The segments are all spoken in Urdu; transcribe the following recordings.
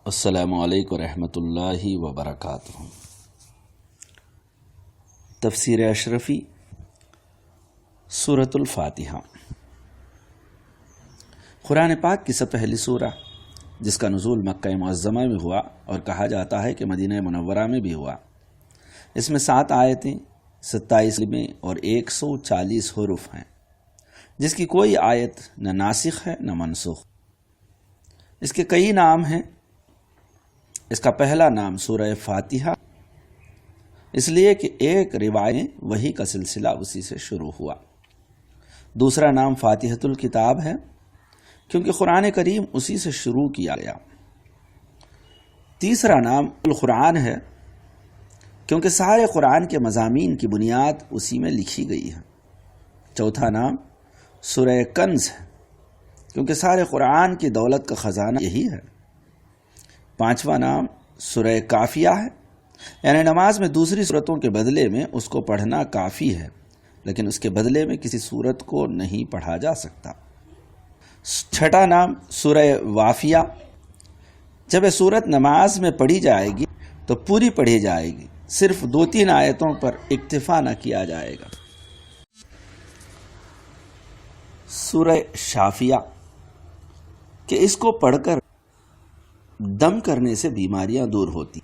السلام علیکم ورحمۃ اللہ وبرکاتہ۔ تفسیر اشرفی سورۃ الفاتحہ قرآن پاک کی سب پہلی سورہ، جس کا نزول مکہ معظمہ میں ہوا اور کہا جاتا ہے کہ مدینہ منورہ میں بھی ہوا۔ اس میں 7 آیتیں، 27 کلمے اور 140 حروف ہیں، جس کی کوئی آیت نہ ناسخ ہے نہ منسوخ۔ اس کے کئی نام ہیں۔ اس کا پہلا نام سورہ فاتحہ، اس لیے کہ ایک روایت وحی کا سلسلہ اسی سے شروع ہوا۔ دوسرا نام فاتحۃ الکتاب ہے، کیونکہ قرآن کریم اسی سے شروع کیا گیا۔ تیسرا نام القرآن ہے، کیونکہ سارے قرآن کے مضامین کی بنیاد اسی میں لکھی گئی ہے۔ چوتھا نام سورہ کنز ہے، کیونکہ سارے قرآن کی دولت کا خزانہ یہی ہے۔ پانچواں نام سورہ کافیہ ہے، یعنی نماز میں دوسری صورتوں کے بدلے میں اس کو پڑھنا کافی ہے، لیکن اس کے بدلے میں کسی صورت کو نہیں پڑھا جا سکتا۔ چھٹا نام سورہ وافیہ، جب یہ صورت نماز میں پڑھی جائے گی تو پوری پڑھی جائے گی، صرف 2-3 آیتوں پر اکتفا نہ کیا جائے گا۔ سورہ شافیہ، کہ اس کو پڑھ کر دم کرنے سے بیماریاں دور ہوتی۔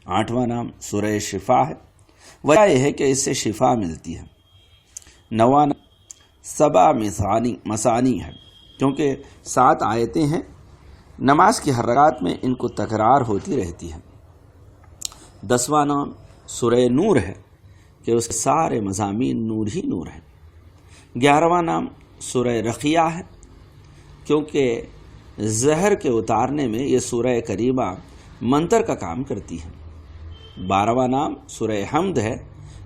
8واں نام سورہ شفا ہے، وجہ یہ ہے کہ اس سے شفا ملتی ہے۔ 9واں نام سبع مثانی ہے، کیونکہ 7 آیتیں ہیں، نماز کی ہر رکعت میں ان کو تکرار ہوتی رہتی ہے۔ 10واں نام سورہ نور ہے، کہ اس کے سارے مضامین نور ہی نور ہیں۔ 11واں نام سورہ رقیہ ہے، کیونکہ زہر کے اتارنے میں یہ سورہ کریمہ منتر کا کام کرتی ہے۔ 12واں نام سورہ حمد ہے،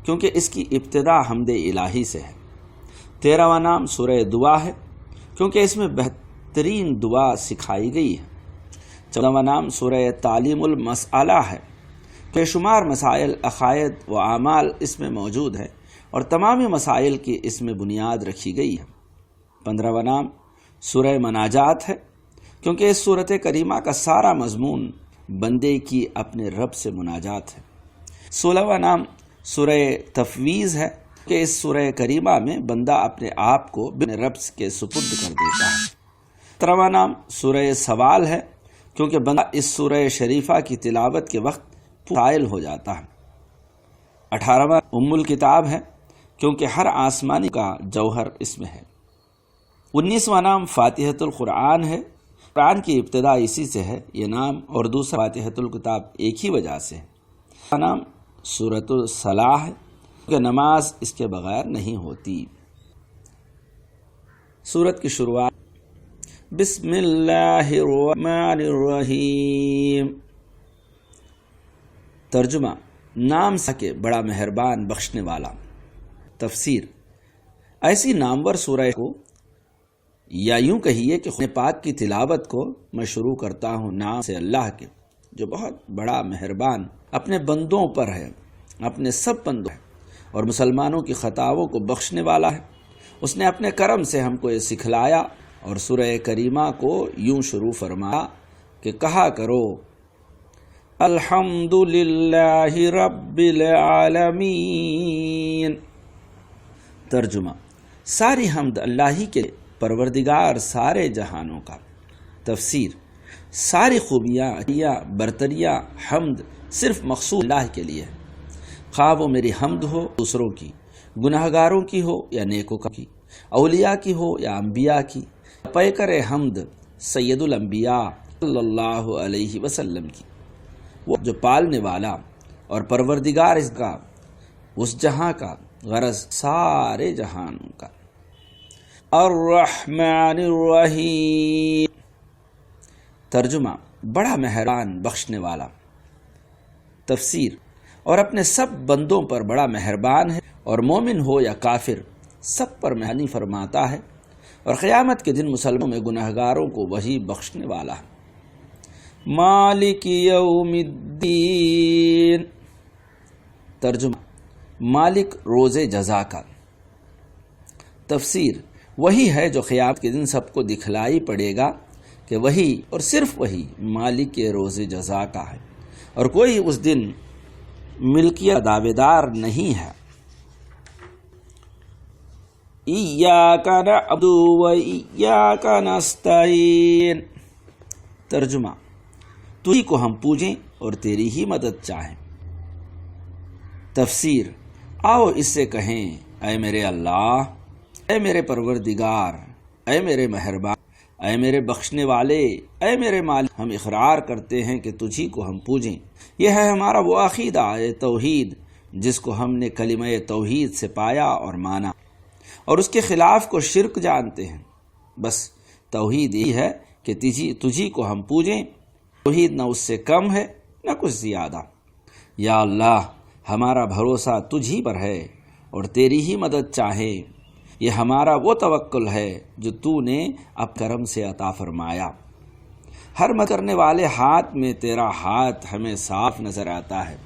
کیونکہ اس کی ابتدا حمد الہی سے ہے۔ 13واں نام سورہ دعا ہے، کیونکہ اس میں بہترین دعا سکھائی گئی ہے۔ 14واں نام سورہ تعلیم المسئلہ ہے، کہ شمار مسائل، عقائد و اعمال اس میں موجود ہے اور تمامی مسائل کی اس میں بنیاد رکھی گئی ہے۔ 15واں نام سورہ مناجات ہے، کیونکہ اس صورت کریمہ کا سارا مضمون بندے کی اپنے رب سے مناجات ہے۔ 16واں نام سورہ تفویض ہے، کہ اس سورہ کریمہ میں بندہ اپنے آپ کو اپنے رب کے سپرد کر دیتا ہے۔ 17واں نام سورہ سوال ہے، کیونکہ بندہ اس سورہ شریفہ کی تلاوت کے وقت قائل ہو جاتا ہے۔ 18واں ام الکتاب ہے، کیونکہ ہر آسمانی کا جوہر اس میں ہے۔ 19واں نام فاتحۃ القرآن ہے، قرآن کی ابتدا اسی سے ہے یہ نام، اور دوسرا فاتحۃ الکتاب ایک ہی وجہ سے ہے۔ اس کا نام سورۃ الصلاح ہے، کہ نماز اس کے بغیر نہیں ہوتی۔ سورت کی شروعات بسم اللہ الرحمن الرحیم۔ ترجمہ، نام سے کہ بڑا مہربان بخشنے والا۔ تفسیر، ایسی نامور سورہ کو، یا یوں کہیے کہ قرآن پاک کی تلاوت کو میں شروع کرتا ہوں نام سے اللہ کے، جو بہت بڑا مہربان اپنے بندوں پر ہے، اپنے سب بندوں ہے، اور مسلمانوں کی خطاؤں کو بخشنے والا ہے۔ اس نے اپنے کرم سے ہم کو یہ سکھلایا اور سورہ کریمہ کو یوں شروع فرمایا کہ کہا کرو الحمد للہ رب العالمین۔ ترجمہ، ساری حمد اللہ ہی کے پروردگار سارے جہانوں کا۔ تفسیر، ساری خوبیاں، برتریاں، حمد صرف مخصوص اللہ کے لیے ہے، خواہ وہ میری حمد ہو دوسروں کی، گناہگاروں کی ہو یا نیکوں کی، اولیاء کی ہو یا انبیاء کی، پیکر حمد سید الانبیاء صلی اللہ علیہ وسلم کی، وہ جو پالنے والا اور پروردگار اس جہاں کا، غرض سارے جہانوں کا۔ الرحمن الرحیم۔ ترجمہ، بڑا مہربان بخشنے والا۔ تفسیر، اور اپنے سب بندوں پر بڑا مہربان ہے، اور مومن ہو یا کافر سب پر مہربانی فرماتا ہے، اور قیامت کے دن مسلمانوں میں گناہگاروں کو وہی بخشنے والا ہے۔ مالک یوم الدین۔ ترجمہ، مالک روز جزا کا۔ تفسیر، وہی ہے جو قیامت کے دن سب کو دکھلائی پڑے گا کہ وہی اور صرف وہی مالک کے روز جزا کا ہے، اور کوئی اس دن ملکیت دعوے دار نہیں ہے۔ ایاک نعبد و ایاک نستعین۔ ترجمہ: تجھی کو ہم پوجیں اور تیری ہی مدد چاہیں۔ تفسیر: آؤ اس سے کہیں، اے میرے اللہ، اے میرے پروردگار، اے میرے مہربان، اے میرے بخشنے والے، اے میرے مالک، ہم اقرار کرتے ہیں کہ تجھی کو ہم پوجیں۔ یہ ہے ہمارا وہ عقیدہ توحید جس کو ہم نے کلمہ توحید سے پایا اور مانا، اور اس کے خلاف کو شرک جانتے ہیں۔ بس توحید یہ ہے کہ تجھی کو ہم پوجیں۔ توحید نہ اس سے کم ہے نہ کچھ زیادہ۔ یا اللہ، ہمارا بھروسہ تجھی پر ہے اور تیری ہی مدد چاہے۔ یہ ہمارا وہ توکل ہے جو تو نے اب کرم سے عطا فرمایا۔ ہر مدد کرنے والے ہاتھ میں تیرا ہاتھ ہمیں صاف نظر آتا ہے۔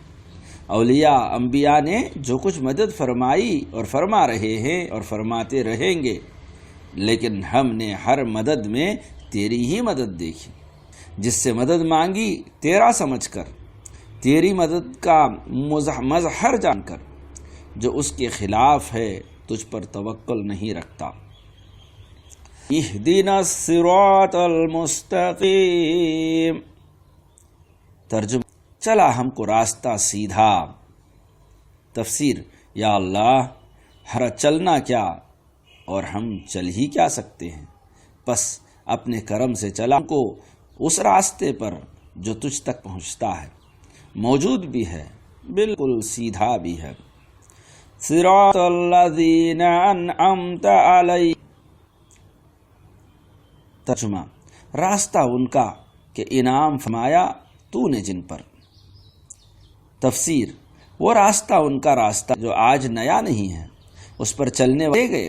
اولیاء انبیاء نے جو کچھ مدد فرمائی اور فرما رہے ہیں اور فرماتے رہیں گے، لیکن ہم نے ہر مدد میں تیری ہی مدد دیکھی۔ جس سے مدد مانگی تیرا سمجھ کر، تیری مدد کا مظہر جان کر، جو اس کے خلاف ہے تجھ پر توکل نہیں رکھتا۔ اہدنا الصراط المستقیم۔ ترجمہ: چلا ہم کو راستہ سیدھا۔ تفسیر: یا اللہ، ہمارا چلنا کیا اور ہم چل ہی کیا سکتے ہیں، بس اپنے کرم سے چلا ہم کو اس راستے پر جو تجھ تک پہنچتا ہے، موجود بھی ہے، بالکل سیدھا بھی ہے۔ صراط الذین انعمت علیہم۔ ترجمہ: راستہ ان کا کہ انعام فرمایا تو نے جن پر۔ تفسیر: وہ راستہ ان کا راستہ جو آج نیا نہیں ہے، اس پر چلنے والے گئے،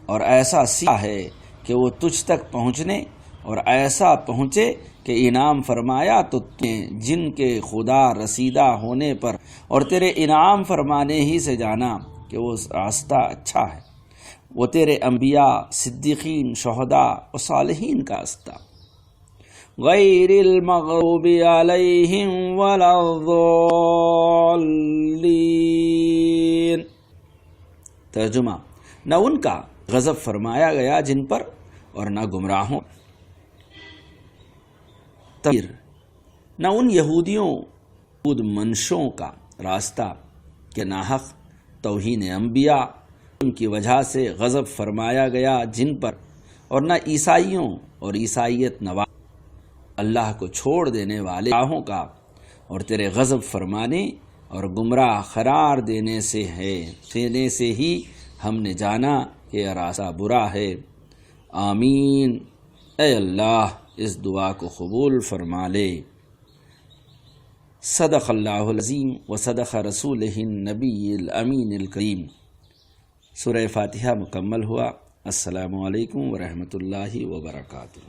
اور ایسا سیدھا ہے کہ وہ تجھ تک پہنچنے اور ایسا پہنچے کہ انعام فرمایا تو جن کے خدا رسیدہ ہونے پر اور تیرے انعام فرمانے ہی سے جانا کہ وہ راستہ اچھا ہے، وہ تیرے انبیاء، صدیقین، شہداء و صالحین کا راستہ۔ غیر المغضوب علیہم ولا الضالین۔ ترجمہ: نہ ان کا غضب فرمایا گیا جن پر اور نہ گمراہوں۔ تفسیر: نہ ان یہودیوں منشوں کا راستہ کہ ناحق توہین انبیاء ان کی وجہ سے غضب فرمایا گیا جن پر، اور نہ عیسائیوں اور عیسائیت نواز اللہ کو چھوڑ دینے والے گناہوں کا، اور تیرے غضب فرمانے اور گمراہ قرار دینے سے ہی ہم نے جانا کہ یہ راستہ برا ہے۔ آمین۔ اے اللہ، اس دعا کو قبول فرما لے۔ صدق اللہ العظیم و صدق رسولہ النبی الامین الکریم۔ سورہ فاتحہ مکمل ہوا۔ السلام علیکم ورحمۃ اللہ وبرکاتہ۔